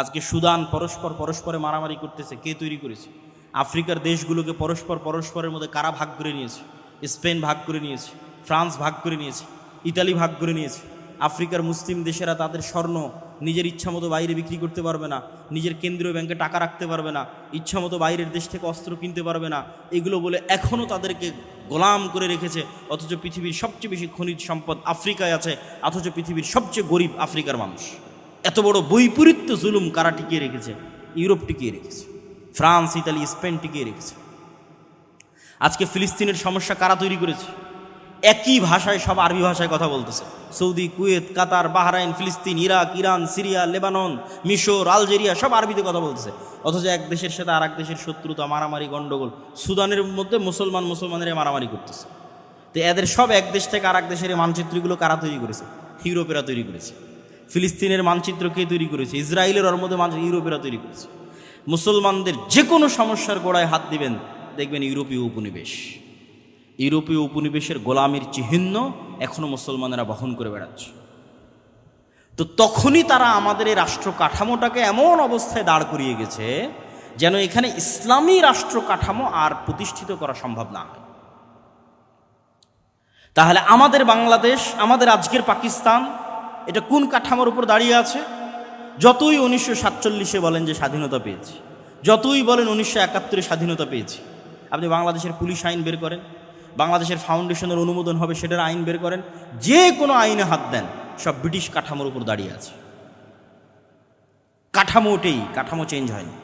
আজকে সুদান পরস্পরে মারামারি করতেছে, কে তৈরি করেছে? আফ্রিকার দেশগুলোকে পরস্পরের মধ্যে কারা ভাগ করে নিয়েছে? স্পেন ভাগ করে নিয়েছে, ফ্রান্স ভাগ করে নিয়েছে, ইতালি ভাগ করে নিয়েছে। আফ্রিকার মুসলিম দেশেরা তাদের স্বর্ণ নিজের ইচ্ছামতো বাইরে বিক্রি করতে পারবে না, নিজের কেন্দ্রীয় ব্যাংকে টাকা রাখতে পারবে না, ইচ্ছামতো বাইরের দেশ থেকে অস্ত্র কিনতে পারবে না, এগুলো বলে এখনও তাদেরকে গোলাম করে রেখেছে। অথচ পৃথিবীর সবচেয়ে বেশি খনিজ সম্পদ আফ্রিকায় আছে, অথচ পৃথিবীর সবচেয়ে গরিব আফ্রিকার মানুষ। এত বড় বৈপরীত্য জুলুম কারা টিকিয়ে রেখেছে? ইউরোপ টিকিয়ে রেখেছে, ফ্রান্স, ইতালি, স্পেন টিকিয়ে রেখেছে। আজকে ফিলিস্তিনের সমস্যা কারা তৈরি করেছে? একই ভাষায় সব আরবি ভাষায় কথা বলতেছে। সৌদি, কুয়েত, কাতার, বাহরাইন, ফিলিস্তিন, ইরাক, ইরান, সিরিয়া, লেবানন, মিশর, আলজেরিয়া সব আরবিতে কথা বলতেছে। অথচ এক দেশের সাথে আর এক দেশের শত্রুতা, মারামারি, গণ্ডগোল। সুদানের মধ্যে মুসলমানেরা মারামারি করতেছে। তো এদের সব এক দেশ থেকে আর এক দেশের মানচিত্রগুলো কারা তৈরি করেছে? ইউরোপেরা তৈরি করেছে। ফিলিস্তিনের মানচিত্র কে তৈরি করেছে? ইসরায়েলের, ওর মধ্যে মানচিত্র ইউরোপেরা তৈরি করেছে। মুসলমানদের যে কোনো সমস্যার গোড়ায় হাত দিবেন, দেখবেন ইউরোপীয় উপনিবেশ। ইউরোপীয় উপনিবেশের গোলামির চিহ্ন এখনো মুসলমানেরা বহন করে বেড়াচ্ছে। তো তখনই তারা আমাদের এই রাষ্ট্র কাঠামোটাকে এমন অবস্থায় দাঁড় করিয়ে গেছে যেন এখানে ইসলামী রাষ্ট্র কাঠামো আর প্রতিষ্ঠিত করা সম্ভব না হয়। তাহলে আমাদের বাংলাদেশ, আমাদের আজকের পাকিস্তান, এটা কোন কাঠামোর উপর দাঁড়িয়ে আছে? যতই 1947 বলেন যে স্বাধীনতা পেয়েছি, যতই বলেন 1971 স্বাধীনতা পেয়েছি, আপনি বাংলাদেশের পুলিশ আইন বের করেন, বাংলাদেশের ফাউন্ডেশনের অনুমোদন হবে সেটার আইন বের করেন, যে কোনো আইনে হাত দেন, সব ব্রিটিশ কাঠামোর উপর দাঁড়িয়ে আছে। কাঠামো ওটাই, কাঠামো চেঞ্জ হয়নি।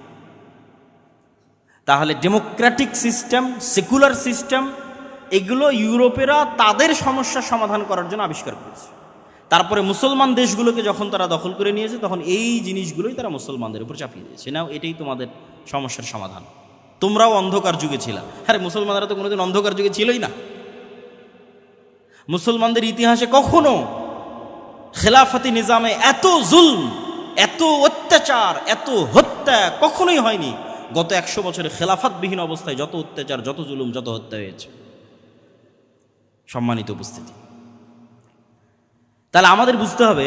তাহলে ডেমোক্রেটিক সিস্টেম, সেকুলার সিস্টেম, এগুলো ইউরোপেরা তাদের সমস্যার সমাধান করার জন্য আবিষ্কার করেছে। তারপরে মুসলমান দেশগুলোকে যখন তারা দখল করে নিয়েছে, তখন এই জিনিসগুলোই তারা মুসলমানদের উপর চাপিয়ে দিয়েছে। নাও এটাই তোমাদের সমস্যার সমাধান, তোমরাও অন্ধকার যুগে ছিলা। হ্যাঁ, মুসলমানরা তো কোনোদিন অন্ধকার যুগে ছিলই না। মুসলমানদের ইতিহাসে কখনো খেলাফতি নিজামে এত জুলম, এত অত্যাচার, এত হত্যা কখনোই হয়নি। গত 100 বছরে খেলাফতবিহীন অবস্থায় যত অত্যাচার, যত জুলুম, যত হত্যা হয়েছে। সম্মানিত উপস্থিতি, তাহলে আমাদের বুঝতে হবে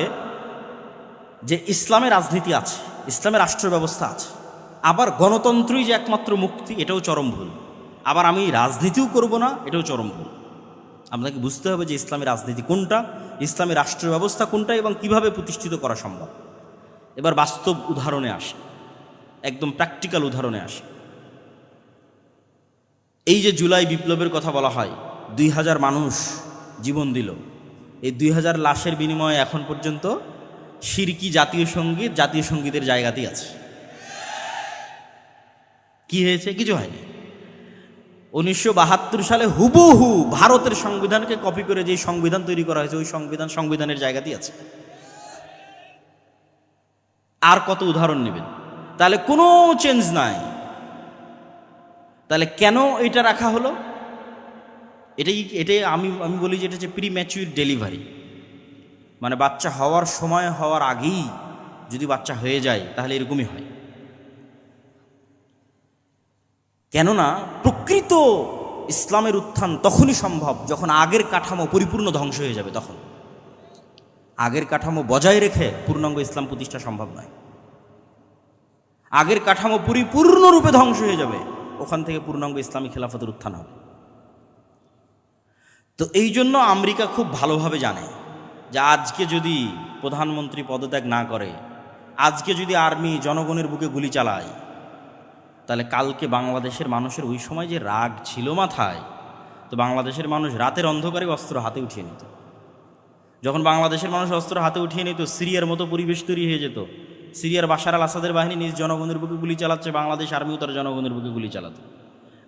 যে ইসলামের রাজনীতি আছে, ইসলামের রাষ্ট্র ব্যবস্থা আছে, আবার গণতন্ত্রই যে একমাত্র মুক্তি, এটাও চরম ভুল। আবার আমি রাজনীতিও করব না, এটাও চরম ভুল। আপনাকে বুঝতে হবে যে ইসলামের রাজনীতি কোনটা, ইসলামের রাষ্ট্র ব্যবস্থা কোনটা, এবং কিভাবে প্রতিষ্ঠিত করা সম্ভব। এবার বাস্তব উদাহরণে আসে, একদম প্র্যাকটিক্যাল উদাহরণে আসে। এই যে জুলাই বিপ্লবের কথা বলা হয়, 2000 মানুষ জীবন দিল। এই 2000 লাশের বিনিময়ে এখন পর্যন্ত শিরকি জাতীয় সঙ্গীতের জায়গাতেই আছে। কি হয়েছে? কিছু হয়নি। 1972 সালে হুবহু ভারতের সংবিধানকে কপি করে যে সংবিধান তৈরি করা হয়েছে, ওই সংবিধানের জায়গাতেই আছে। আর কত উদাহরণ নেবেন? তাহলে কোনো চেঞ্জ নাই। তাহলে কেন এটা রাখা হলো? এটাই আমি বলি যে এটা হচ্ছে প্রিম্যাচিউর ডেলিভারি। মানে বাচ্চা হওয়ার সময় হওয়ার আগেই যদি বাচ্চা হয়ে যায়, তাহলে এরকমই হয়। কেননা প্রকৃত ইসলামের উত্থান তখনই সম্ভব যখন আগের কাঠামো পরিপূর্ণ ধ্বংস হয়ে যাবে। তখন আগের কাঠামো বজায় রেখে পূর্ণাঙ্গ ইসলাম প্রতিষ্ঠা সম্ভব নয়। আগের কাঠামো পরিপূর্ণরূপে ধ্বংস হয়ে যাবে, ওখান থেকে পূর্ণাঙ্গ ইসলামী খেলাফতের উত্থান হবে। তো এই জন্য আমেরিকা খুব ভালোভাবে জানে যে আজকে যদি প্রধানমন্ত্রী পদত্যাগ না করে, আজকে যদি আর্মি জনগণের বুকে গুলি চালায়, তাহলে কালকে বাংলাদেশের মানুষের ওই সময় যে রাগ ছিল মাথায়, তো বাংলাদেশের মানুষ রাতের অন্ধকারে অস্ত্র হাতে উঠিয়ে নিত। যখন বাংলাদেশের মানুষ অস্ত্র হাতে উঠিয়ে নিত, সিরিয়ার মতো পরিবেশ তৈরি হয়ে যেত। সিরিয়ার বাশার আল আসাদের বাহিনী নিজ জনগণের বুকে গুলি চালাচ্ছে, বাংলাদেশ আর্মিও তার জনগণের বুকে গুলি চালাতো।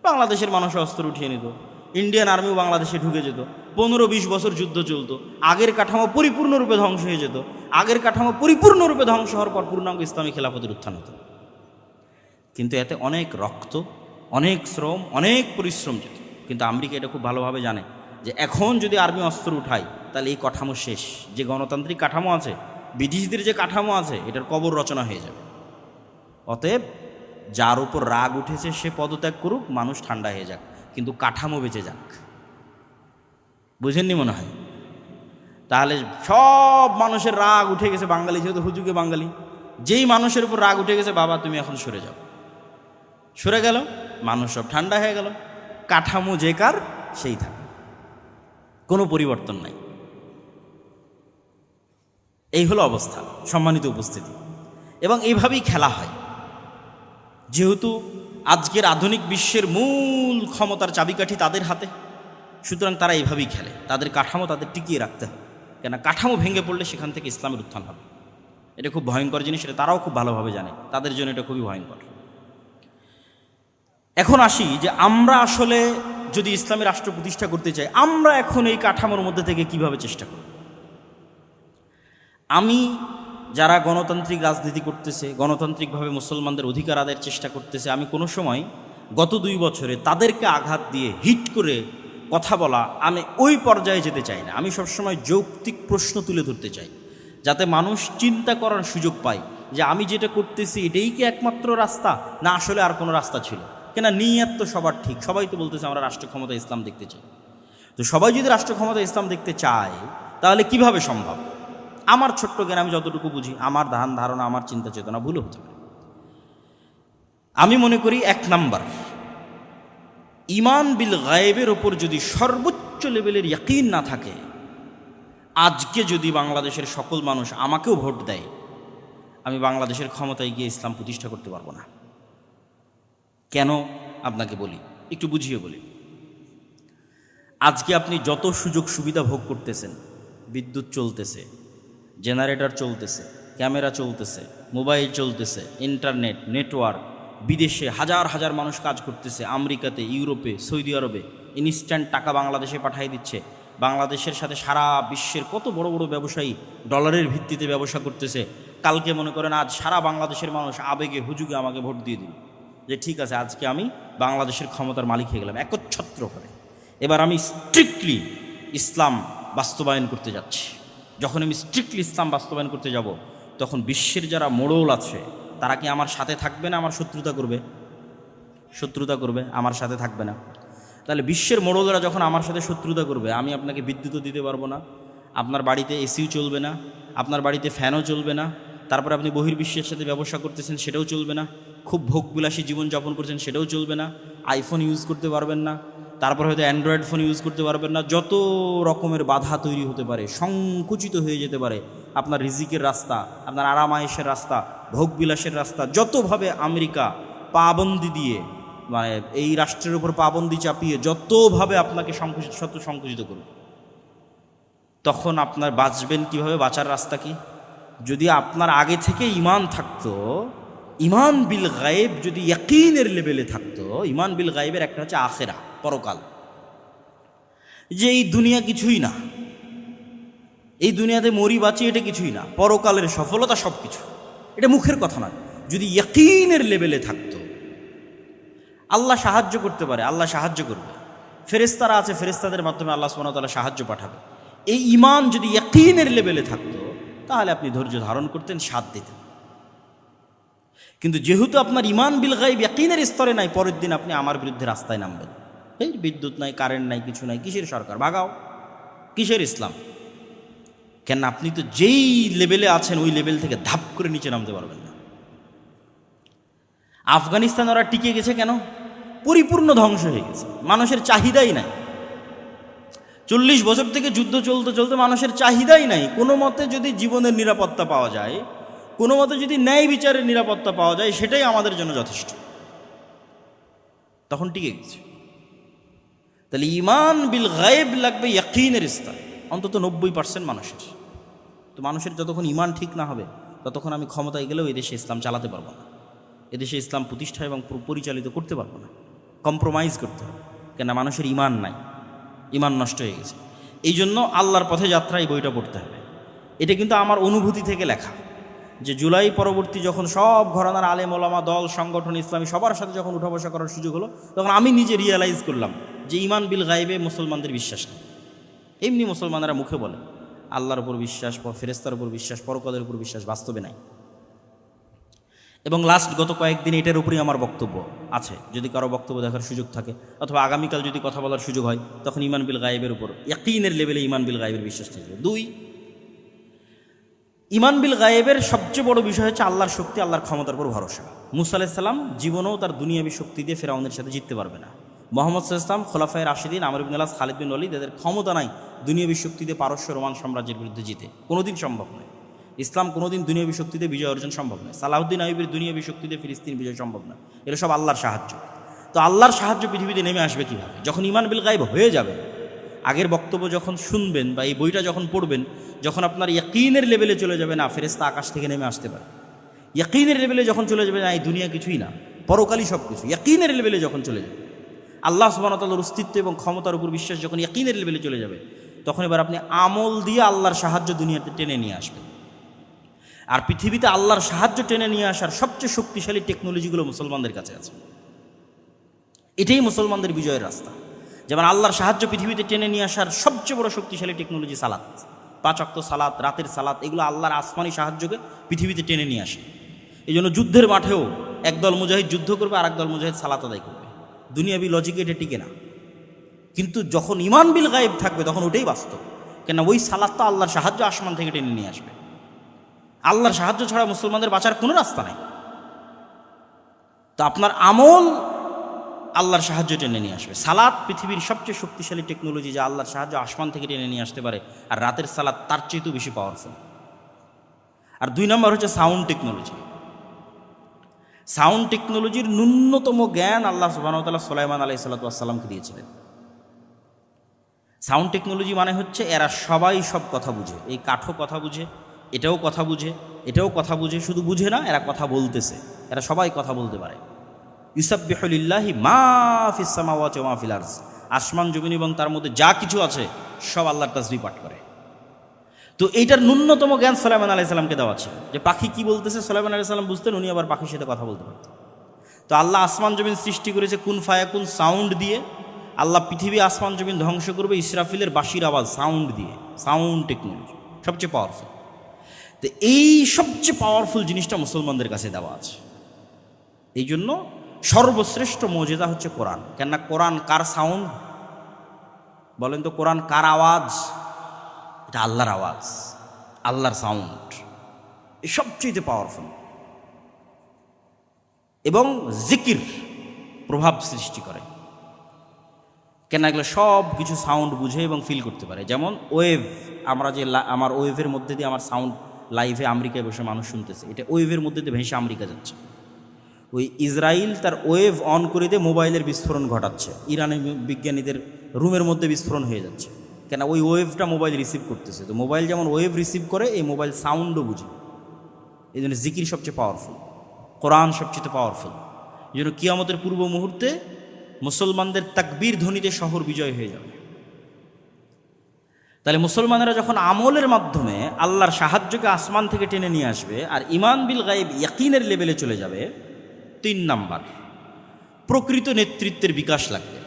বাংলাদেশের মানুষ অস্ত্র উঠিয়ে নিত, ইন্ডিয়ান আর্মিও বাংলাদেশে ঢুকে যেত। 15-20 বছর যুদ্ধ চলতো, আগের কাঠামো পরিপূর্ণরূপে ধ্বংস হয়ে যেত। আগের কাঠামো পরিপূর্ণরূপে ধ্বংস হওয়ার পর পূর্ণাঙ্গ ইসলামী খেলাফতের উত্থান হতো। কিন্তু এতে অনেক রক্ত, অনেক শ্রম, অনেক পরিশ্রম যেত। কিন্তু আমেরিকা এটা খুব ভালোভাবে জানে যে এখন যদি আর্মি অস্ত্র উঠায়, তাহলে এই কাঠামো শেষ। যে গণতান্ত্রিক কাঠামো আছে, ব্রিটিশদের যে কাঠামো আছে, এটার কবর রচনা হয়ে যাবে। অতএব যার উপর রাগ উঠেছে সে পদত্যাগ করুক, মানুষ ঠান্ডা হয়ে যাক, কিন্তু কাঠামো বেঁচে যাক। বুঝেননি মনে হয়? তাহলে সব মানুষের রাগ উঠে গেছে, বাঙালি যেহেতু হুজুগে বাঙালি, যেই মানুষের উপর রাগ উঠে গেছে, বাবা তুমি এখন সরে যাও, সরে গেল, মানুষ সব ঠান্ডা হয়ে গেল, কাঠামো যে কার সেই থাকে, কোনো পরিবর্তন নাই। এই হলো অবস্থা, সম্মানিত উপস্থিতি। এবং এইভাবেই খেলা হয়। যেহেতু আজকের আধুনিক বিশ্বের মূল ক্ষমতার চাবিকাঠি তাদের হাতে, সুতরাং তারা এইভাবেই খেলে। তাদের কাঠামো তাদের টিকিয়ে রাখতে হবে, কেন কাঠামো ভেঙে পড়লে সেখান থেকে ইসলামের উত্থান হবে। এটা খুব ভয়ঙ্কর জিনিস, এটা তারাও খুব ভালোভাবে জানে, তাদের জন্য এটা খুবই ভয়ঙ্কর। এখন আসি যে আমরা আসলে যদি ইসলামী রাষ্ট্র প্রতিষ্ঠা করতে চাই, আমরা এখন এই কাঠামোর মধ্যে থেকে কিভাবে চেষ্টা করব। আমি যারা গণতান্ত্রিক রাজনীতি করতেছে, গণতান্ত্রিকভাবে মুসলমানদের অধিকার আদায়ের চেষ্টা করতেছে, আমি কোনো সময় গত 2 বছরে তাদেরকে আঘাত দিয়ে হিট করে কথা বলা, আমি ওই পর্যায়ে যেতে চাই না। আমি সবসময় যৌক্তিক প্রশ্ন তুলে ধরতে চাই, যাতে মানুষ চিন্তা করার সুযোগ পায় যে আমি যেটা করতেছি এটাই কি একমাত্র রাস্তা, না আসলে আর কোনো রাস্তা ছিল। কেন নিয়ত তো সবার ঠিক, সবাই তো বলতেছে আমরা রাষ্ট্র ক্ষমতা ইসলাম দেখতে চাই। তো সবাই যদি রাষ্ট্র ক্ষমতা ইসলাম দেখতে চায়, তাহলে কিভাবে সম্ভব? আমার ছোট্ট জ্ঞান, আমি যতটুকু বুঝি, আমার ধারণা, আমার চিন্তা চেতনা ভুলও হতে পারে। আমি মনে করি 1 নাম্বার, ঈমান বিল গায়েবের ওপর যদি সর্বোচ্চ লেভেলের ইয়াকিন না থাকে, আজকে যদি বাংলাদেশের সকল মানুষ আমাকেও ভোট দেয়, আমি বাংলাদেশের ক্ষমতায় গিয়ে ইসলাম প্রতিষ্ঠা করতে পারবো না। কেন আপনাকে বলি, একটু বুঝিয়ে বলি। আজকে আপনি যত সুযোগ সুবিধা ভোগ করতেছেন, বিদ্যুৎ চলতেছে, জেনারেটর চলতেছে, ক্যামেরা চলতেছে, মোবাইল চলতেছে, ইন্টারনেট, নেটওয়ার্ক, বিদেশে হাজার হাজার মানুষ কাজ করতেছে, আমেরিকাতে, ইউরোপে, সৌদি আরবে ইনস্ট্যান্ট টাকা বাংলাদেশে পাঠিয়ে দিচ্ছে। বাংলাদেশের সাথে সারা বিশ্বের কত বড় বড় ব্যবসায়ী ডলারের ভিত্তিতে ব্যবসা করতেছে। কালকে মনে করেন আজ সারা বাংলাদেশের মানুষ আবেগে হুজুগে আমাকে ভোট দিয়ে দিল যে ঠিক আছে, আজকে আমি বাংলাদেশের ক্ষমতার মালিক হয়ে গেলাম একচ্ছত্র করে। এবার আমি স্ট্রিক্টলি ইসলাম বাস্তবায়ন করতে যাচ্ছি। যখন আমি স্ট্রিক্টলি ইসলাম বাস্তবায়ন করতে যাব, তখন বিশ্বের যারা মোড়ল আছে তারা কি আমার সাথে থাকবে না আমার শত্রুতা করবে? শত্রুতা করবে, আমার সাথে থাকবে না। তাহলে বিশ্বের মোড়লরা যখন আমার সাথে শত্রুতা করবে, আমি আপনাকে বিদ্যুৎও দিতে পারবো না, আপনার বাড়িতে এসিও চলবে না, আপনার বাড়িতে ফ্যানও চলবে না, তারপর আপনি বহির্বিশ্বের সাথে ব্যবসা করতেছেন সেটাও চলবে না, খুব ভোগবিলাসী জীবনযাপন করছেন সেটাও চলবে না, আইফোন ইউজ করতে পারবেন না, তারপর হয়তো অ্যান্ড্রয়েড ফোন ইউজ করতে পারবেন না। যত রকমের বাধা তৈরি হতে পারে, সংকুচিত হয়ে যেতে পারে আপনার রিজিকের রাস্তা, আপনার আরাম আয়েশের রাস্তা, ভোগবিলাসের রাস্তা, যতভাবে আমেরিকা পাবন্দি দিয়ে, মানে এই রাষ্ট্রের উপর পাবন্দি চাপিয়ে যতভাবে আপনাকে সংকুচিত করবে, তখন আপনার বাঁচবেন কিভাবে? বাঁচার রাস্তা কি? যদি আপনার আগে থেকে ঈমান থাকতো, ঈমান বিল গায়েব যদি ইয়াকিনের লেভেলে থাকতো, ঈমান বিল গায়েবের একটা হচ্ছে আখেরা, পরকাল, যে এই দুনিয়া কিছুই না, এই দুনিয়াতে মরি বাঁচি এটা কিছুই না, পরকালের সফলতা সব কিছু, এটা মুখের কথা নয়। যদি ইয়াকিনের লেভেলে থাকতো, আল্লাহ সাহায্য করতে পারে, আল্লাহ সাহায্য করবে, ফেরেশতারা আছে, ফেরেশতাদের মাধ্যমে আল্লাহ সুবহানাহু ওয়া তাআলা সাহায্য পাঠাবে। এই ঈমান যদি ইয়াকিনের লেভেলে থাকতো, তাহলে আপনি ধৈর্য ধারণ করতেন, সাথ দিতেন। কিন্তু যেহেতু আপনার ঈমান বিল গায়ব ইয়াকিনের স্তরে নাই, পরের দিন আপনি আমার বিরুদ্ধে রাস্তায় নামবেন। এই বিদ্যুৎ নাই, কারেন্ট নাই, কিছু নাই, কিসের সরকার, ভাগাও, কিসের ইসলাম? কেন আপনি তো যেই লেভেলে আছেন ওই লেভেল থেকে ধাপ করে নিচে নামতে পারবেন না। আফগানিস্তান ওরা টিকে গেছে কেন? পরিপূর্ণ ধ্বংস হয়ে গেছে, মানুষের চাহিদাই নাই। 40 বছর থেকে যুদ্ধ চলতে চলতে মানুষের চাহিদাই নাই। কোনো মতে যদি জীবনের নিরাপত্তা পাওয়া যায়, কোনো মতে যদি ন্যায় বিচারের নিরাপত্তা পাওয়া যায়, সেটাই আমাদের জন্য যথেষ্ট, তখন টিকে গেছে। তাহলে ঈমান বিল গায়েব লাগবে ইয়াকিনের স্তরে, অন্তত 90% মানুষের। তো মানুষের যতক্ষণ ঈমান ঠিক না হবে, ততক্ষণ আমি ক্ষমতায় গেলেও এদেশে ইসলাম চালাতে পারবো না, এদেশে ইসলাম প্রতিষ্ঠা এবং পরিচালিত করতে পারবো না। কম্প্রোমাইজ করতে হবে, কেন মানুষের ঈমান নাই, ঈমান নষ্ট হয়ে গেছে। এই জন্য আল্লাহর পথে যাত্রা এই বইটা পড়তে হবে। এটা কিন্তু আমার অনুভূতি থেকে লেখা, যে জুলাই পরবর্তী যখন সব ঘরানার আলেম ওলামা, দল, সংগঠন, ইসলামী সবার সাথে যখন উঠা বসা করার সুযোগ হলো, তখন আমি নিজে রিয়েলাইজ করলাম যে ঈমান বিল গায়েবে মুসলমানদের বিশ্বাস নেই। এমনি মুসলমানেরা মুখে বলে আল্লাহর উপর বিশ্বাস, ফেরেশতার উপর বিশ্বাস, পরকালের উপর বিশ্বাস, বাস্তবে নাই। এবং লাস্ট গত কয়েকদিন এটার উপরেই আমার বক্তব্য আছে, যদি কারো বক্তব্য দেখার সুযোগ থাকে, অথবা আগামীকাল যদি কথা বলার সুযোগ হয়, তখন ঈমান বিল গায়েবের উপর ইয়াকিনের লেভেলে ঈমান বিল গায়েবের বিশ্বাস থাকবে। 2, ইমান বিল গায়েবের সবচেয়ে বড় বিষয় হচ্ছে আল্লাহর শক্তি, আল্লাহর ক্ষমতার উপর ভরসা। মুসা আলাইহিস সালাম জীবনেও তার দুনিয়াবী শক্তি দিয়ে ফেরাউনের সাথে জিততে পারবে না। মুহাম্মদ সাল্লাল্লাহু আলাইহি ওয়াসাল্লাম, খোলাফায়ে রাশিদিন, আমর ইবনে আস, খালিদ বিন ওয়ালিদ, এদের ক্ষমতা নাই দুনিয়াবী শক্তি দিয়ে পারস্য রোমান সাম্রাজ্যের বিরুদ্ধে জিতে, কোনোদিন সম্ভব নয়। ইসলাম কোনোদিন দুনিয়াবী শক্তিতে বিজয় অর্জন সম্ভব নয়। সালাহুদ্দিন আইয়ুবের দুনিয়াবী শক্তিতে ফিলিস্তিন বিজয় সম্ভব নয়। এটা সব আল্লাহর সাহায্য। তো আল্লাহর সাহায্য পৃথিবীতে নেমে আসবে কীভাবে? যখন ইমান বিল গায়েব হয়ে যাবে। আগের বক্তব্য যখন শুনবেন বা এই বইটা যখন পড়বেন, যখন আপনার ইয়াকিনের লেভেলে চলে যাবে, না ফেরেশতা আকাশ থেকে নেমে আসতে পারে, ইয়াকিনের লেভেলে যখন চলে যাবে, না এই দুনিয়া কিছুই না, পরকালই সব কিছু, ইয়াকিনের লেভেলে যখন চলে যাবে, আল্লাহ সুবহানাহু ওয়া তাআলার অস্তিত্ব এবং ক্ষমতার উপর বিশ্বাস যখন ইয়াকিনের লেভেলে চলে যাবে, তখন এবার আপনি আমল দিয়ে আল্লাহর সাহায্য দুনিয়াতে টেনে নিয়ে আসবেন। আর পৃথিবীতে আল্লাহর সাহায্য টেনে নিয়ে আসার সবচেয়ে শক্তিশালী টেকনোলজিগুলো মুসলমানদের কাছে আছে। এটাই মুসলমানদের বিজয়ের রাস্তা। যেমন আল্লাহর সাহায্য পৃথিবীতে টেনে নিয়ে আসার সবচেয়ে বড় শক্তিশালী টেকনোলজি সালাত, 5 ওয়াক্ত সালাত, রাতের সালাত, এগুলো আল্লাহর আসমানি সাহায্যকে পৃথিবীতে টেনে নিয়ে আসে। এই জন্য যুদ্ধের মাঠেও একদল মুজাহিদ যুদ্ধ করবে আর একদল মুজাহিদ সালাত আদায় করবে। দুনিয়াবি লজিকে এটা টিকে না, কিন্তু যখন ইমান বিল গায়েব থাকবে তখন ওটাই বাস্তব। কেন? ওই সালাতটা আল্লাহর সাহায্য আসমান থেকে টেনে নিয়ে আসবে। আল্লাহর সাহায্য ছাড়া মুসলমানদের বাঁচার কোনো রাস্তা নাই। তো আপনার আমল আল্লাহর সাহায্য টেনে নিয়ে আসবে। সালাত পৃথিবীর সবচেয়ে শক্তিশালী টেকনোলজি, যা আল্লাহর সাহায্য আসমান থেকে টেনে নিয়ে আসতে পারে। আর রাতের সালাত তার চেয়েও বেশি পাওয়ারফুল। আর 2 নম্বর হচ্ছে সাউন্ড টেকনোলজি। সাউন্ড টেকনোলজির ন্যূনতম জ্ঞান আল্লাহ সুবহানাহু ওয়া তাআলা সুলাইমান আলাইহিস সালাতু ওয়াস সালামকে দিয়েছিলেন। সাউন্ড টেকনোলজি মানে হচ্ছে এরা সবাই সব কথা বুঝে। এই কাঠও কথা বুঝে, এটাও কথা বুঝে, এটাও কথা বুঝে। শুধু বুঝে না, এরা কথা বলতেছে। এরা সবাই কথা বলতে পারে। ইউসাব্বিহু লিল্লাহি মা ফিস সামাওয়াতি ওয়া মা ফিল আরজ। আসমান জমিন এবং তার মধ্যে যা কিছু আছে সব আল্লাহর তাসবিহ পাঠ করে। তো এইটার ন্যূনতম জ্ঞান সুলাইমান আলাইহিস সালামকে দেওয়া ছিল, যে পাখি কি বলতেছে সুলাইমান আলাইহিস সালাম বুঝতেন, উনি আবার পাখির সাথে কথা বলতে পারতেন। তো আল্লাহ আসমান জমিন সৃষ্টি করেছে কুন ফায়াকুন সাউন্ড দিয়ে। আল্লাহ পৃথিবী আসমান জমিন ধ্বংস করবে ইসরাফিলের বাঁশির আওয়াজ, সাউন্ড দিয়ে। সাউন্ড টেকনোলজি সবচেয়ে পাওয়ারফুল। তো এই সবচেয়ে পাওয়ারফুল জিনিসটা মুসলমানদের কাছে দেওয়া আছে। এই জন্য সর্বশ্রেষ্ঠ মুজিজা হচ্ছে কোরআন। কেননা কোরআন কার সাউন্ড বলেন তো? কোরআন কার আওয়াজ? এটা আল্লাহর আওয়াজ, আল্লাহর সাউন্ড। এই সবচেয়ে পাওয়ারফুল। এবং জিকির প্রভাব সৃষ্টি করে। কেন? এগুলো সব কিছু সাউন্ড বুঝে এবং ফিল করতে পারে। যেমন ওয়েভ, আমরা যে আমার ওয়েভের মধ্যে দিয়ে আমার সাউন্ড লাইভে আমেরিকায় বসে মানুষ শুনতেছে, এটা ওয়েভের মধ্যে দিয়ে ভেসে আমেরিকা যাচ্ছে। ওই ইসরায়েল তার ওয়েভ অন করে দিয়ে মোবাইলের বিস্ফোরণ ঘটাচ্ছে, ইরানের বিজ্ঞানীদের রুমের মধ্যে বিস্ফোরণ হয়ে যাচ্ছে। কেন? ওই ওয়েভটা মোবাইল রিসিভ করতেছে। তো মোবাইল যেমন ওয়েভ রিসিভ করে, এই মোবাইল সাউন্ডও বুঝে। এই জন্য জিকির সবচেয়ে পাওয়ারফুল, কোরআন সবচেয়ে পাওয়ারফুল। এই জন্য কিয়ামতের পূর্ব মুহূর্তে মুসলমানদের তাকবীর ধ্বনিতে শহর বিজয় হয়ে যাবে। তাহলে মুসলমানেরা যখন আমলের মাধ্যমে আল্লাহর সাহায্যকে আসমান থেকে টেনে নিয়ে আসবে আর ইমান বিল গায়েব ইয়াকিনের লেভেলে চলে যাবে, 3 নাম্বার প্রকৃত নেতৃত্বের বিকাশ লাগবে।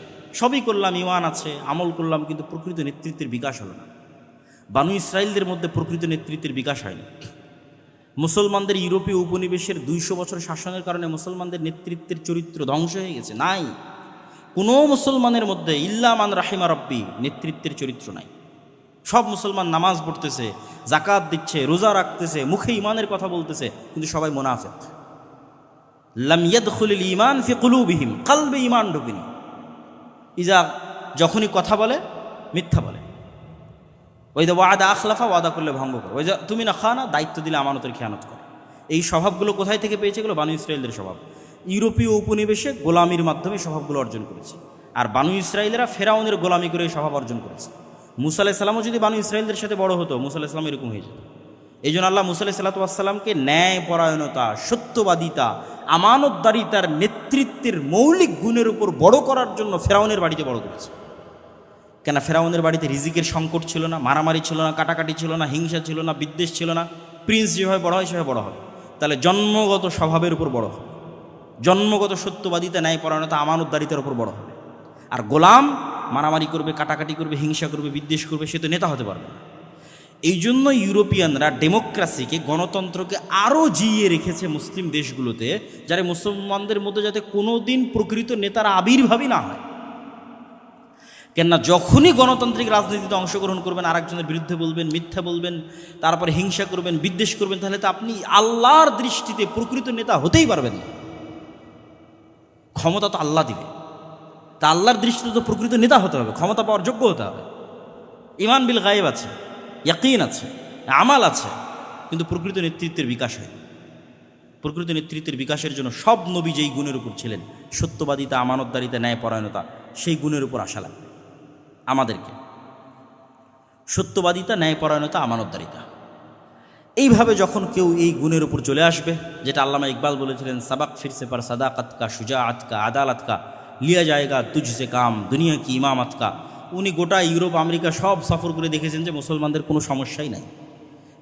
সবই করলাম, ইমান আছে, আমল করলাম, কিন্তু প্রকৃত নেতৃত্বের বিকাশ হলো না। বানু ইসরায়েলদের মধ্যে প্রকৃত নেতৃত্বের বিকাশ হয়নি। মুসলমানদের ইউরোপীয় উপনিবেশের 200 বছর শাসনের কারণে মুসলমানদের নেতৃত্বের চরিত্র ধ্বংস হয়ে গেছে। নাই, কোনো মুসলমানের মধ্যে ইল্লা মান রাহিমা রব্বি নেতৃত্বের চরিত্র নাই। সব মুসলমান নামাজ পড়তেছে, জাকাত দিচ্ছে, রোজা রাখতেছে, মুখে ইমানের কথা বলতেছে, কিন্তু সবাই মুনাফিক। লাম ইয়াদখুলিল ঈমান ফি কুলুবিহিম, কলবে ঈমান ঢোকেনি। যখনই কথা বলে মিথ্যা বলে। ওইদা ওয়াদা আখলাফা, ওয়াদা করলে ভঙ্গ করে। ওইদা তুমি না খানা, দায়িত্ব দিলে আমানতের খেয়ানত করে। এই স্বভাবগুলো কোথায় থেকে পেয়েছে? এগুলো বানু ইসরায়েলদের স্বভাব। ইউরোপীয় উপনিবেশে গোলামির মাধ্যমে স্বভাবগুলো অর্জন করেছে। আর বানু ইসরায়েলেরা ফেরাউনের গোলামি করে এই স্বভাব অর্জন করেছে। মুসা আলাইহিস সালামও যদি বানু ইসরায়েলদের সাথে বড় হতো, মুসা আলাইহিস সালাম এরকম হয়ে যেত। এই জন্য আল্লাহ মুসা আলাইহিস সালামকে ন্যায় পরায়ণতা, সত্যবাদিতা, আমানতদারিতার নেতৃত্বের মৌলিক গুণের উপর বড় করার জন্য ফেরাউনের বাড়িতে বড় করেছে। কেন? ফেরাউনের বাড়িতে রিজিকের সংকট ছিল না, মারামারি ছিল না, কাটাকাটি ছিল না, হিংসা ছিল না, বিদ্বেষ ছিল না। প্রিন্স যেভাবে বড় হয় সেভাবে বড় হবে। তাহলে জন্মগত স্বভাবের উপর বড় হবে, জন্মগত সত্যবাদিতা, ন্যায় পরায়ণতা, আমানতদারিতার উপর বড় হবে। আর গোলাম মারামারি করবে, কাটাকাটি করবে, হিংসা করবে, বিদ্বেষ করবে, সে তো নেতা হতে পারবে না। এই জন্য ইউরোপিয়ানরা ডেমোক্রেসিকে, গণতন্ত্রকে আরও জিইয়ে রেখেছে মুসলিম দেশগুলোতে, যারা মুসলমানদের মধ্যে যাতে কোনো দিন প্রকৃত নেতার আবির্ভাবই না হয়। কেননা যখনই গণতান্ত্রিক রাজনীতিতে অংশগ্রহণ করবেন, আরেকজনের বিরুদ্ধে বলবেন, মিথ্যা বলবেন, তারপরে হিংসা করবেন, বিদ্বেষ করবেন, তাহলে তো আপনি আল্লাহর দৃষ্টিতে প্রকৃত নেতা হতেই পারবেন না। ক্ষমতা তো আল্লাহ দিবে, তা আল্লাহর দৃষ্টিতে তো প্রকৃত নেতা হতে হবে, ক্ষমতা পাওয়ার যোগ্য হতে হবে। ঈমান বিল গায়েব আছে, ইয়াকিন আছে, আমাল আছে, কিন্তু প্রকৃত নেতৃত্বের বিকাশ হয়। প্রকৃত নেতৃত্বের বিকাশের জন্য সব নবী যেই গুণের উপর ছিলেন, সত্যবাদিতা, আমানতদারিতা, ন্যায়পরায়ণতা, সেই গুণের উপর আসা লাগবে আমাদেরকে। সত্যবাদিতা, ন্যায়পরায়ণতা, আমানতদারিতা, এইভাবে যখন কেউ এই গুণের উপর চলে আসবে, যেটা আল্লামা ইকবাল বলেছিলেন, সাবাক ফিরসে পার সাদাকাত কা, শুজাআত কা, আদালত কা, লিয়া জায়গা তুঝসে কাম, দুনিয়া কি ইমামত কা। উনি গোটা ইউরোপ, আমেরিকা সব সফর করে দেখেছেন যে মুসলমানদের কোনো সমস্যাই নাই।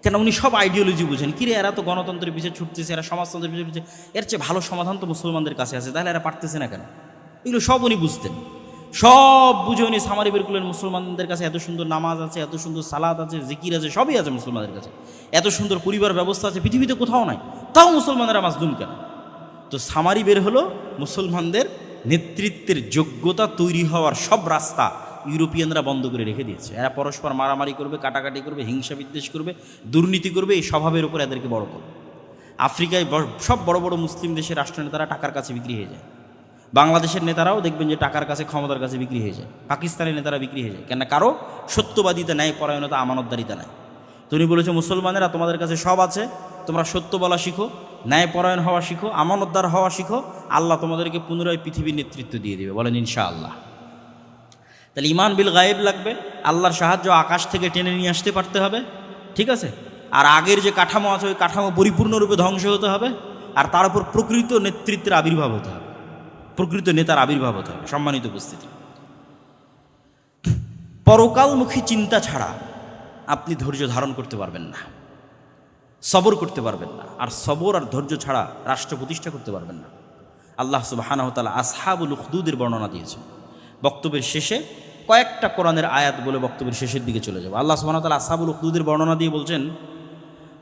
কেন? উনি সব আইডিওলজি বুঝেন। কিরে, এরা তো গণতন্ত্রের পিছিয়ে ছুটতেছে, এরা সমাজতন্ত্রের পিছিয়ে ছুটছে, এর চেয়ে ভালো সমাধান তো মুসলমানদের কাছে আছে, তাহলে এরা পারতেছে না কেন? এগুলো সব উনি বুঝতেন। সব বুঝে উনি সামারি বের করলেন, মুসলমানদের কাছে এত সুন্দর নামাজ আছে, এত সুন্দর সালাত আছে, জিকির আছে, সবই আছে মুসলমানদের কাছে, এত সুন্দর পরিবার ব্যবস্থা আছে, পৃথিবীতে কোথাও নাই, তাও মুসলমানেরা মাজলুম কেন? তো সামারি বের হলো মুসলমানদের নেতৃত্বের যোগ্যতা তৈরি হওয়ার সব রাস্তা ইউরোপিয়ানরা বন্ধ করে রেখে দিয়েছে। এরা পরস্পর মারামারি করবে, কাটাকাটি করবে, হিংসা বিদ্বেষ করবে, দুর্নীতি করবে, এই স্বভাবের উপর এদেরকে বড় করবে। আফ্রিকায় সব বড় বড় মুসলিম দেশের রাষ্ট্রনেতারা টাকার কাছে বিক্রি হয়ে যায়। বাংলাদেশের নেতারাও দেখবেন যে টাকার কাছে, ক্ষমতার কাছে বিক্রি হয়ে যায়। পাকিস্তানের নেতারা বিক্রি হয়ে যায় কেন? কারো সত্যবাদিতা, ন্যায়পরায়ণতা, আমানতদারিতা নাই। তুমি বলেছো মুসলমানেরা তোমাদের কাছে সব আছে, তোমরা সত্য বলা শিখো, ন্যায়পরায়ণ হওয়া শিখো, আমানতদার হওয়া শিখো, আল্লাহ তোমাদেরকে পুনরায় পৃথিবীর নেতৃত্ব দিয়ে দেবে। বলেন ইনশাআল্লাহ। তাহলে ঈমান বিল গায়েব লাগবে, আল্লাহর সাহায্য আকাশ থেকে টেনে নিয়ে আসতে পারতে হবে, ঠিক আছে? আর আগের যে কাঠামো আছে ওই কাঠামো পরিপূর্ণরূপে ধ্বংস হতে হবে, আর তার উপর প্রকৃত নেতৃত্বের আবির্ভাব হতে হবে, প্রকৃত নেতার আবির্ভাব হতে হবে। সম্মানিত উপস্থিতি, পরকালমুখী চিন্তা ছাড়া আপনি ধৈর্য ধারণ করতে পারবেন না, সবর করতে পারবেন না, আর সবর আর ধৈর্য ছাড়া রাষ্ট্র প্রতিষ্ঠা করতে পারবেন না। আল্লাহ সুবহানাহু ওয়া তাআলা আসহাবুল উখদুদের বর্ণনা দিয়েছেন। বক্তব্যের শেষে কয়েকটা কোরআনের আয়াত বলে বক্তব্যের শেষের দিকে চলে যাব। আল্লাহ সুবহানাহু ওয়া তাআলা আসহাবুল উখদুদের বর্ণনা দিয়ে বলছেন,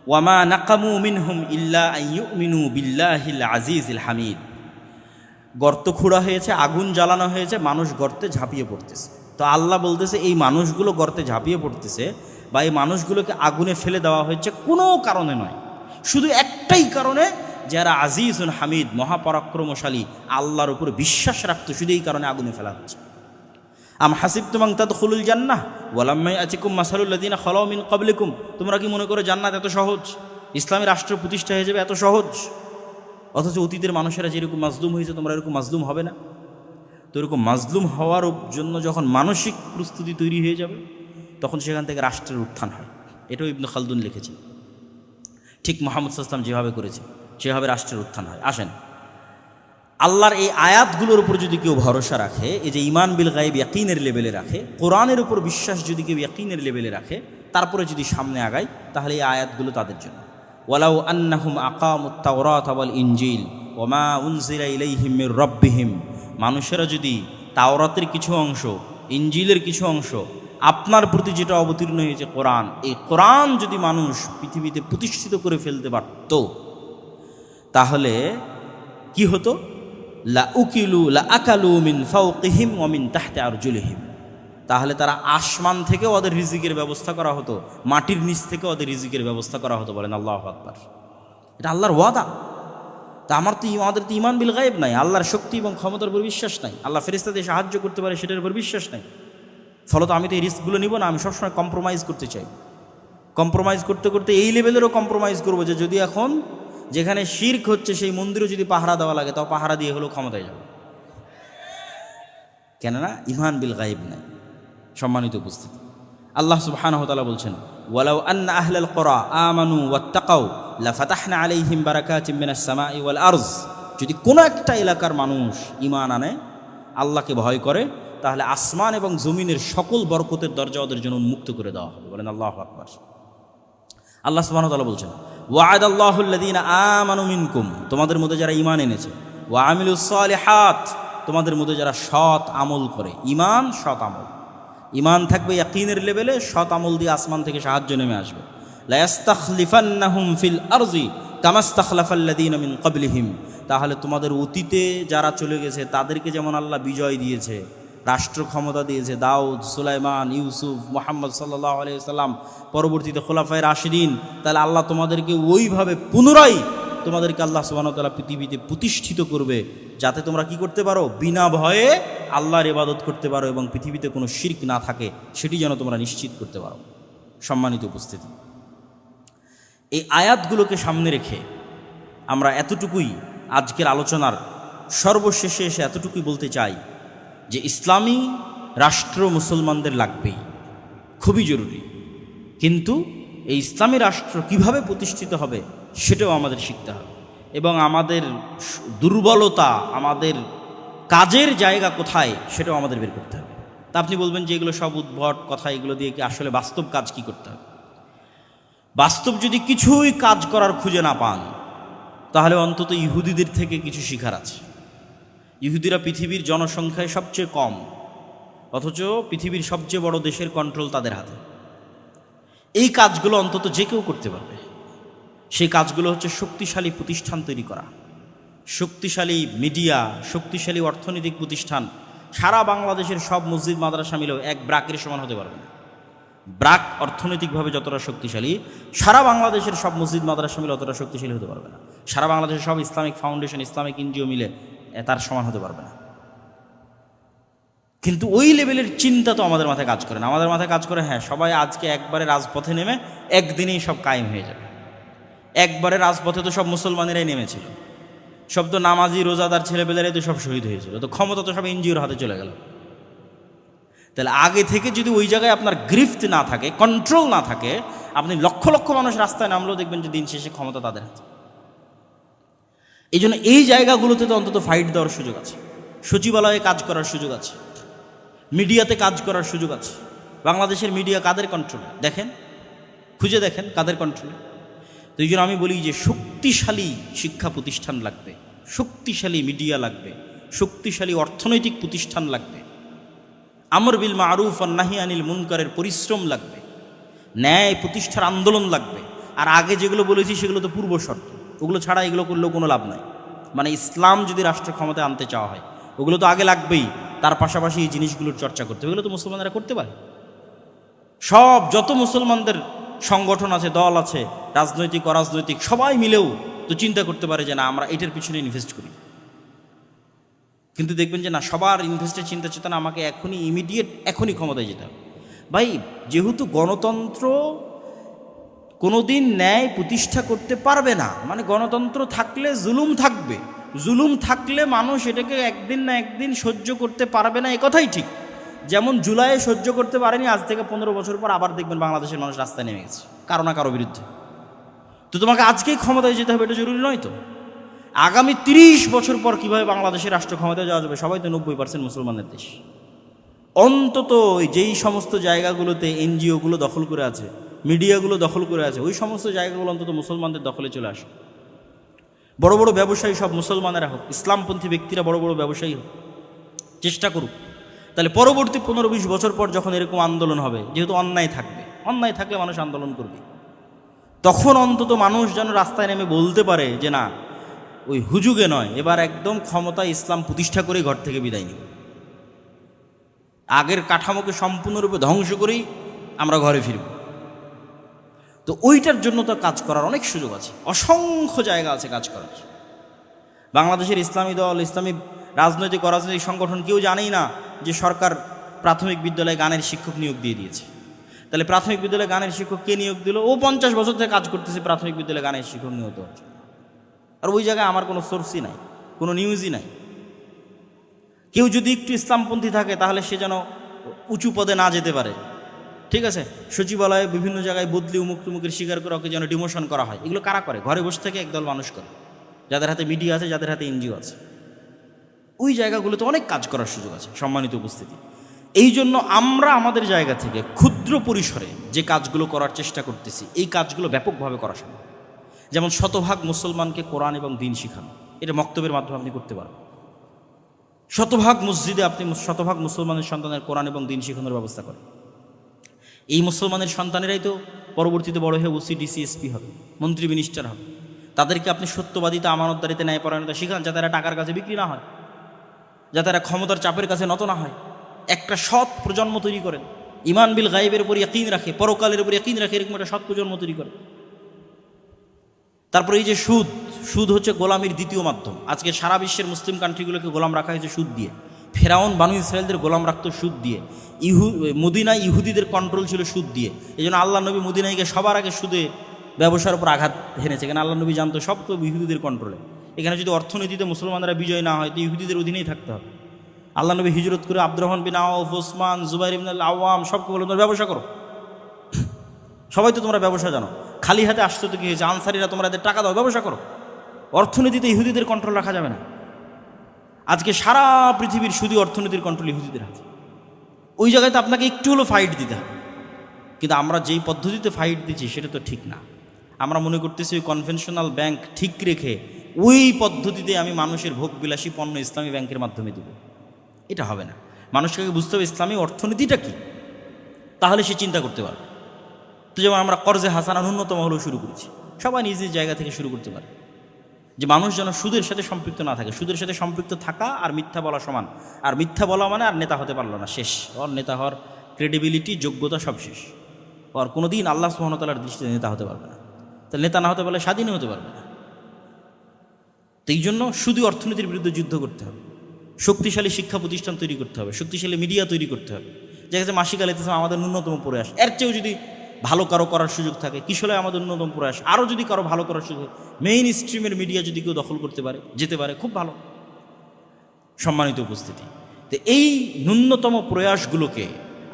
ওয়ামা নাকামু মিনহুম ইল্লা আইয়ুমিনু বিল্লাহিল আজিজিল হামিদ। গর্ত খোঁড়া হয়েছে, আগুন জ্বালানো হয়েছে, মানুষ গর্তে ঝাঁপিয়ে পড়তেছে। তো আল্লাহ বলতেছে এই মানুষগুলো গর্তে ঝাঁপিয়ে পড়তেছে বা এই মানুষগুলোকে আগুনে ফেলে দেওয়া হয়েছে কোনো কারণে নয়, শুধু একটাই কারণে, যারা আজিজুন হামিদ, মহাপরাক্রমশালী, আল্লাহর উপর বিশ্বাস রাখতো, শুধু এই কারণে আগুনে ফেলা হচ্ছে। আম হাসিবতুম আন তাদখুলুল জান্নাহ ওয়ালাম্মা ইয়াতিকুম মাসালুল লাযিনা খালাউ মিন ক্বাবলিকুম। তোমরা কি মনে করো জান্নাত এত সহজ, ইসলামী রাষ্ট্র প্রতিষ্ঠা হয়ে যাবে এত সহজ? অথচ অতীতের মানুষেরা যেরকম মাজলুম হয়েছে তোমরা এরকম মাজলুম হবে না। তো এরকম মাজলুম হওয়ার জন্য যখন মানসিক প্রস্তুতি তৈরি হয়ে যাবে, তখন সেখান থেকে রাষ্ট্রের উত্থান হয়। এটাও ইবনে খালদুন লিখেছেন। ঠিক মুহাম্মদ সাল্লাল্লাহু আলাইহি ওয়াসাল্লাম যেভাবে করেছে সেভাবে রাষ্ট্রের উত্থান হয়। আসেন, আল্লাহর এই আয়াতগুলোর উপর যদি কেউ ভরসা রাখে, এই যে ঈমান বিল গায়ব ইয়াকিনের লেভেলে রাখে, কোরআনের উপর বিশ্বাস যদি কেউ ইয়াকিনের লেভেলে রাখে, তারপরে যদি সামনে আগায়, তাহলে এই আয়াতগুলো তাদের জন্য। ওয়ালাউ আন্নাহুম আকামুত তাওরাত ওয়াল ইনজিল ওমা উনজিলা ইলাইহিম মির রাব্বিহিম। মানুষেরা যদি তাওরাতের কিছু অংশ, ইনজিলের কিছু অংশ, আপনার প্রতি যেটা অবতীর্ণ হয়েছে কোরআন, এই কোরআন যদি মানুষ পৃথিবীতে প্রতিষ্ঠিত করে ফেলতে পারত, তাহলে কি হতো? লা উকিলু লা আকালু মিন ফাওকিহিম ওয়া মিন তাহতি আরজুলিহিম। তাহলে তারা আসমান থেকে ওদের রিজিকের ব্যবস্থা করা হতো, মাটির নিচ থেকে ওদের রিজিকের ব্যবস্থা করা হতো। বলেন আল্লাহু আকবার। এটা আল্লাহর ওয়াদা। তা আমাদের তো ঈমান বিল গায়ব নাই, আল্লাহর শক্তি এবং ক্ষমতার উপর বিশ্বাস নাই, আল্লাহ ফেরেশতাদের সাহায্য করতে পারে সেটার উপর বিশ্বাস নাই। ফলত আমি তো এই রিস্কগুলো নিব না, আমি সবসময় কম্প্রোমাইজ করতে চাই। কম্প্রোমাইজ করতে করতে এই লেভেলেরও কম্প্রোমাইজ করবো যে যদি এখন যেখানে শিরক হচ্ছে সেই মন্দিরও যদি পাহারা দেওয়া লাগে, তাও পাহারা দিয়ে হলেও ক্ষমতায় যাবে। কেননা ঈমান বিল গায়ব নাই। সম্মানিত উপস্থিতি, আল্লাহ সুবহানাহু ওয়া তাআলা বলছেন, ওয়ালাউ আন্না আহলাল কুরা আমানু ওয়াত্তাকাউ লাফাতাহনা আলাইহিম বারাকাতিম মিনাস সামাই ওয়াল আরজ। যদি কোনো একটা এলাকার মানুষ ঈমান আনে, আল্লাহকে ভয় করে, তাহলে আসমান এবং জমিনের সকল বরকতের দরজা ওদের জন্য উন্মুক্ত করে দেওয়া হবে। বলেন আল্লাহু আকবার। আল্লাহ সুবহানাহু ওয়া তাআলা বলছেন, ওয়া'আদাল্লাহুল্লাযীনা আমানু মিনকুম, তোমাদের মধ্যে যারা ঈমান এনেছে, ওয়া আমিলুস সালিহাত, তোমাদের মধ্যে যারা সৎ আমল করে। ঈমান, সৎ আমল। ঈমান থাকবে ইয়াকিনের লেভেলে, সৎ আমল দিয়ে আসমান থেকে সাহায্য নেমে আসবে। লা ইস্তাখলিফান্নাহুম ফিল আরজি কামাস্তাখলাফাল্লাযীনা মিন ক্বাবলিহিম। তাহলে তোমাদের অতীতে যারা চলে গেছে তাদেরকে যেমন আল্লাহ বিজয় দিয়েছে, রাষ্ট্র ক্ষমতা দিয়েছে দাউদ, সুলাইমান, ইউসুফ, মুহাম্মদ সাল্লাল্লাহু আলাইহি সাল্লাম, পরবর্তীতে খোলাফায়ে রাশিদিন, তাহলে আল্লাহ তোমাদেরকে ওইভাবে পুনরায় তোমাদেরকে আল্লাহ সুবহানাহু ওয়া তাআলা পৃথিবীতে প্রতিষ্ঠিত করবে, যাতে তোমরা কি করতে পারো, বিনা ভয়ে আল্লাহর ইবাদত করতে পারো এবং পৃথিবীতে কোনো শিরক না থাকে, সেটি যেন তোমরা নিশ্চিত করতে পারো। সম্মানিত উপস্থিতি, এই আয়াতগুলোকে সামনে রেখে আমরা এতটুকুই আজকের আলোচনার সর্বশেষে এসে এতটুকুই বলতে চাই যে ইসলামী রাষ্ট্র মুসলমানদের লাগবেই, খুবই জরুরি। কিন্তু এই ইসলামী রাষ্ট্র কিভাবে প্রতিষ্ঠিত হবে সেটাও আমাদের শিখতে হবে এবং আমাদের দুর্বলতা, আমাদের কাজের জায়গা কোথায় সেটাও আমাদের বের করতে হবে। তা আপনি বলবেন যে এগুলো সব উদ্ভট কথা, এগুলো দিয়ে কি আসলে বাস্তব কাজ কি করতে হবে? বাস্তব যদি কিছুই কাজ করার খুঁজে না পান, তাহলে অন্তত ইহুদিদের থেকে কিছু শিখার আছে। ইহুদিরা পৃথিবীর জনসংখ্যায় সবচেয়ে কম, অথচ পৃথিবীর সবচেয়ে বড় দেশের কন্ট্রোল তাদের হাতে। এই কাজগুলো অন্তত যে কেউ করতে পারবে। সেই কাজগুলো হচ্ছে শক্তিশালী প্রতিষ্ঠান তৈরি করা, শক্তিশালী মিডিয়া, শক্তিশালী অর্থনৈতিক প্রতিষ্ঠান। সারা বাংলাদেশের সব মসজিদ মাদ্রাসা মিলেও এক ব্রাকের সমান হতে পারবে না। ব্রাক অর্থনৈতিকভাবে যতটা শক্তিশালী, সারা বাংলাদেশের সব মসজিদ মাদ্রাসা মিলে অতটা শক্তিশালী হতে পারবে না। সারা বাংলাদেশের সব ইসলামিক ফাউন্ডেশন, ইসলামিক এনজিও মিলে তার সমান হতে পারবে না। কিন্তু ওই লেভেলের চিন্তা তো আমাদের মাথায় কাজ করে না। আমাদের মাথায় কাজ করে, হ্যাঁ সবাই আজকে একবারে রাজপথে নেমে একদিনেই সব কায়েম হয়ে যাবে। একবারে রাজপথে তো সব মুসলমানেরাই নেমেছিল, সব তো নামাজি রোজাদার ছেলেপেলেরাই তো সব শহীদ হয়েছিল, তো ক্ষমতা তো সব এনজিওর হাতে চলে গেল। তাহলে আগে থেকে যদি ওই জায়গায় আপনার গ্রিফট না থাকে, কন্ট্রোল না থাকে, আপনি লক্ষ লক্ষ মানুষ রাস্তায় নামলেও দেখবেন যে দিন শেষে ক্ষমতা তাদের হাতে। এই জন্য এই জায়গাগুলোতে তো অন্তত ফাইট দেওয়ার সুযোগ আছে, সচিবালয়ে কাজ করার সুযোগ আছে, মিডিয়াতে কাজ করার সুযোগ আছে। বাংলাদেশের মিডিয়া কাদের কন্ট্রোলে? দেখেন, খুঁজে দেখেন কাদের কন্ট্রোলে। তো এই জন্য আমি বলি যে শক্তিশালী শিক্ষা প্রতিষ্ঠান লাগবে, শক্তিশালী মিডিয়া লাগবে, শক্তিশালী অর্থনৈতিক প্রতিষ্ঠান লাগবে, আমর বিল মারুফ আর নাহি আনিল মুনকারের পরিশ্রম লাগবে, ন্যায় প্রতিষ্ঠার আন্দোলন লাগবে। আর আগে যেগুলো বলেছি সেগুলো তো পূর্ব শর্ত, ওগুলো ছাড়া এগুলো করলেও কোনো লাভ নাই। মানে ইসলাম যদি রাষ্ট্র ক্ষমতায় আনতে চাওয়া হয়, ওগুলো তো আগে লাগবেই। তার পাশাপাশি এই জিনিসগুলোর চর্চা করতে হবে, এগুলো তো মুসলমানরা করতে পারে। সব যত মুসলমানদের সংগঠন আছে, দল আছে, রাজনৈতিক অরাজনৈতিক, সবাই মিলেও তো চিন্তা করতে পারে যে না আমরা এটার পিছনে ইনভেস্ট করি। কিন্তু দেখবেন যে না, সবার ইনভেস্টের চিন্তা চেতনা আমাকে এখনই ইমিডিয়েট এখনই ক্ষমতায় যেতে হবে। ভাই, যেহেতু গণতন্ত্র কোনোদিন ন্যায় প্রতিষ্ঠা করতে পারবে না, মানে গণতন্ত্র থাকলে জুলুম থাকবে, জুলুম থাকলে মানুষ এটাকে একদিন না একদিন সহ্য করতে পারবে না, এ কথাই ঠিক। যেমন জুলাইয়ে সহ্য করতে পারেনি, আজ থেকে 15 বছর পর আবার দেখবেন বাংলাদেশের মানুষ রাস্তায় নেমে গেছে কারো না কারো বিরুদ্ধে। তো তোমাকে আজকেই ক্ষমতায় যেতে হবে এটা জরুরি নয় তো। আগামী 30 বছর পর কীভাবে বাংলাদেশের রাষ্ট্র ক্ষমতায় যাওয়া যাবে? সবাই তো 90% মুসলমানের দেশ। অন্তত যেই সমস্ত জায়গাগুলোতে এনজিওগুলো দখল করে আছে, মিডিয়াগুলো দখল করে আছে, ওই সমস্ত জায়গাগুলো অন্তত মুসলমানদের দখলে চলে আসে। বড় বড় ব্যবসায়ী সব মুসলমানেরা হোক, ইসলামপন্থী ব্যক্তিরা বড় বড় ব্যবসায়ী হোক, চেষ্টা করুক। তাহলে পরবর্তী 15-20 বছর পর যখন এরকম আন্দোলন হবে, যেহেতু অন্যায় থাকবে, অন্যায় থাকলে মানুষ আন্দোলন করবে, তখন অন্তত মানুষ যেন রাস্তায় নেমে বলতে পারে যে না, ওই হুজুগে নয়, এবার একদম ক্ষমতায় ইসলাম প্রতিষ্ঠা করে ঘর থেকে বিদায় নিব, আগের কাঠামোকে সম্পূর্ণরূপে ধ্বংস করেই আমরা ঘরে ফিরব। তো ওইটার জন্য তো কাজ করার অনেক সুযোগ আছে, অসংখ্য জায়গা আছে কাজ করার। বাংলাদেশের ইসলামী দল, ইসলামী রাজনৈতিক অরাজনৈতিক সংগঠন কেউ জানেই না যে সরকার প্রাথমিক বিদ্যালয়ে গানের শিক্ষক নিয়োগ দিয়ে দিয়েছে। তাহলে প্রাথমিক বিদ্যালয়ে গানের শিক্ষক কে নিয়োগ দিল? ও 50 বছর থেকে কাজ করতেছে প্রাথমিক বিদ্যালয়ে গানের শিক্ষক নিয়োগ দেওয়ার জন্য। আর ওই জায়গায় আমার কোনো সোর্সই নাই, কোনো নিউজই নাই। কেউ যদি একটু ইসলামপন্থী থাকে তাহলে সে যেন উঁচু পদে না যেতে পারে, ঠিক আছে? সচিবালয়ে বিভিন্ন জায়গায় বদলি, উমুক টুমুকের শিকার করে ওকে যেন ডিমোশন করা হয়। এগুলো কারা করে? ঘরে বসে থেকে একদল মানুষ করে, যাদের হাতে মিডিয়া আছে, যাদের হাতে এনজিও আছে। ওই জায়গাগুলোতে অনেক কাজ করার সুযোগ আছে। সম্মানিত উপস্থিতি, এই জন্য আমরা আমাদের জায়গা থেকে ক্ষুদ্র পরিসরে যে কাজগুলো করার চেষ্টা করতেছি, এই কাজগুলো ব্যাপকভাবে করা সম্ভব। যেমন শতভাগ মুসলমানকে কোরআন এবং দিন শিখানো, এটা মক্তবের মাধ্যমে আপনি করতে পারবেন। শতভাগ মসজিদে আপনি শতভাগ মুসলমানের সন্তানের কোরআন এবং দিন শিখানোর ব্যবস্থা করেন। এই মুসলমানের সন্তানেরাই তো পরবর্তীতে বড় হয়ে ওসি, ডিসি, এসপি হবে, মন্ত্রী, মিনিস্টার হবে। তাদেরকে আপনি সত্যবাদিতা, আমানতদারিতে, ন্যায়পরায়ণতা শিখান, যাতে এরা টাকার কাছে বিক্রি না হয়, যাতে এরা ক্ষমতার চাপের কাছে নত না হয়। একটা সৎ প্রজন্ম তৈরি করেন, ঈমান বিল গায়বের উপর ইয়াকিন রাখে, পরকালের উপর ইয়াকিন রাখে, এরকম একটা সৎ প্রজন্ম তৈরি করেন। তারপরে এই যে সুদ, সুদ হচ্ছে গোলামির দ্বিতীয় মাধ্যম। আজকে সারা বিশ্বের মুসলিম কান্ট্রিগুলোকে গোলাম রাখা হয়েছে সুদ দিয়ে। ফেরাউন বানু ইসরায়েলদের গোলাম রাখতো সুদ দিয়ে। মদিনায় ইহুদিদের কন্ট্রোল ছিল সুদ দিয়ে। এই জন্য আল্লাহ নবী মদিনায়কে সবার আগে সুদে ব্যবসার উপর আঘাত হেনেছে, কেন আল্লাহ নবী জানতো সব তো ইহুদিদের কন্ট্রোলে। এখানে যদি অর্থনীতিতে মুসলমানরা বিজয় না হয় তো ইহুদিদের অধীনেই থাকতে হবে। আল্লাহ নবী হিজরত করে আব্দুর রহমান বিন আওফ, ওসমান, জুবাইর ইবনে আওয়াম সবকে বলে তোমরা ব্যবসা করো, সবাই তো তোমরা ব্যবসা জানো, খালি হাতে আসছো তো কি হয়েছে, আনসারিরা তোমরা এদের টাকা দাও, ব্যবসা করো। অর্থনীতিতে ইহুদিদের কন্ট্রোল রাখা যাবে না। আজকে সারা পৃথিবীর শুধু অর্থনীতির কন্ট্রোল ইহুদিদের হাতে। ওই জায়গায় তো আপনাকে একটু হলো ফাইট দিতে হবে, কিন্তু আমরা যেই পদ্ধতিতে ফাইট দিচ্ছি সেটা তো ঠিক না। আমরা মনে করতেছি ওই কনভেনশনাল ব্যাংক ঠিক রেখে ওই পদ্ধতিতে আমি মানুষের ভোগবিলাসী পণ্য ইসলামী ব্যাংকের মাধ্যমে দেব, এটা হবে না। মানুষকে বুঝতে হবে ইসলামী অর্থনীতিটা কি, তাহলে সে চিন্তা করতে পারবে। তো যেমন আমরা কর্জে হাসানা ন্যূনতম হলেও শুরু করেছি, সবাই নিজ নিজ জায়গা থেকে শুরু করতে পারে, যে মানুষ যেন সুদের সাথে সম্পৃক্ত না থাকে। সুদের সাথে সম্পৃক্ত থাকা আর মিথ্যা বলা সমান, আর মিথ্যা বলা মানে আর নেতা হতে পারলো না, শেষ। ওর নেতা হওয়ার ক্রেডিবিলিটি, যোগ্যতা সব শেষ। ওর কোনো দিন আল্লাহ সুবহানাহু ওয়া তাআলার দৃষ্টিতে নেতা হতে পারবে না। তাহলে নেতা না হতে পারলে স্বাধীন হতে পারবে না। তো এই জন্য শুধু অর্থনীতির বিরুদ্ধে যুদ্ধ করতে হবে, শক্তিশালী শিক্ষা প্রতিষ্ঠান তৈরি করতে হবে, শক্তিশালী মিডিয়া তৈরি করতে হবে। যে মাসিক আল ইতিসাম আমাদের ন্যূনতম প্রয়াস, এর চেয়েও যদি ভালো কারো করার সুযোগ থাকে, কিশোরে আমাদের ন্যূনতম প্রয়াস, আরও যদি কারো ভালো করার সুযোগ, মেইন স্ট্রিমের মিডিয়া যদি কেউ দখল করতে পারে, যেতে পারে, খুব ভালো। সম্মানিত উপস্থিতি, তো এই ন্যূনতম প্রয়াসগুলোকে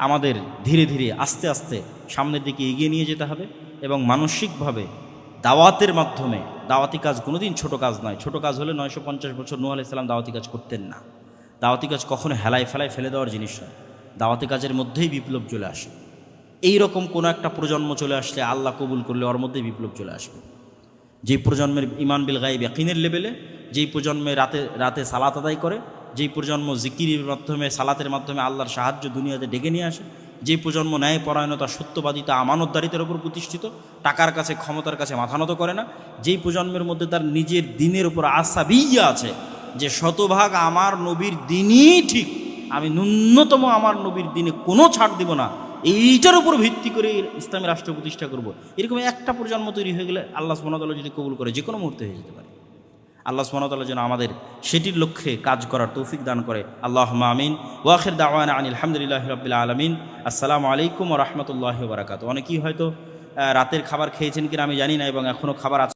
আমাদের ধীরে ধীরে আস্তে আস্তে সামনের দিকে এগিয়ে নিয়ে যেতে হবে, এবং মানসিকভাবে দাওয়াতের মাধ্যমে, দাওয়াতি কাজ কোনোদিন ছোট কাজ নয়। ছোট কাজ হলে 950 বছর নূহ আলাইহিস সালাম দাওয়াতি কাজ করতেন না। দাওয়াতি কাজ কখনো হেলায় ফেলায় ফেলে দেওয়ার জিনিস নয়। দাওয়াতি কাজের মধ্যেই বিপ্লব চলে আসে। এই রকম কোনো একটা প্রজন্ম চলে আসলে আল্লাহ কবুল করলে ওর মধ্যেই বিপ্লব চলে আসবে। যেই প্রজন্মের ঈমান বিল গায়ব ইয়াকিনের লেভেলে, যেই প্রজন্মে রাতে রাতে সালাত আদায় করে, যেই প্রজন্ম জিকিরের মাধ্যমে, সালাতের মাধ্যমে আল্লাহর সাহায্য দুনিয়াতে ডেকে নিয়ে আসে, যেই প্রজন্ম ন্যায়পরায়ণতা, সত্যবাদিতা, আমানতদারিতার উপর প্রতিষ্ঠিত, টাকার কাছে, ক্ষমতার কাছে মাথা নত করে না, যেই প্রজন্মের মধ্যে তার নিজের দিনের উপর আসাবিয়া আছে, যে শতভাগ আমার নবীর দিনই ঠিক, আমি ন্যূনতম আমার নবীর দিনে কোনো ছাড় দিব না, এইটার উপর ভিত্তি করে ইসলামী রাষ্ট্র প্রতিষ্ঠা করব, এরকম একটা প্রজন্ম তৈরি হয়ে গেলে আল্লাহ সুবহানাহু ওয়া তাআলা যদি কবুল করে যে কোনো মুহূর্তে হয়ে যেতে পারে। আল্লাহ সুবহানাহু ওয়া তাআলা যেন আমাদের সেটির লক্ষ্যে কাজ করার তৌফিক দান করে। আল্লাহুম্মা আমিন। ওয়া আখির দাওয়ানা আনিল হামদুলিল্লাহি রাব্বিল আলামিন। আসসালামু আলাইকুম ওয়া রাহমাতুল্লাহি ওয়া বারাকাতুহু। অনেকেই হয়তো রাতের খাবার খেয়েছেন কিনা আমি জানি না, এবং এখনও খাবার আছে।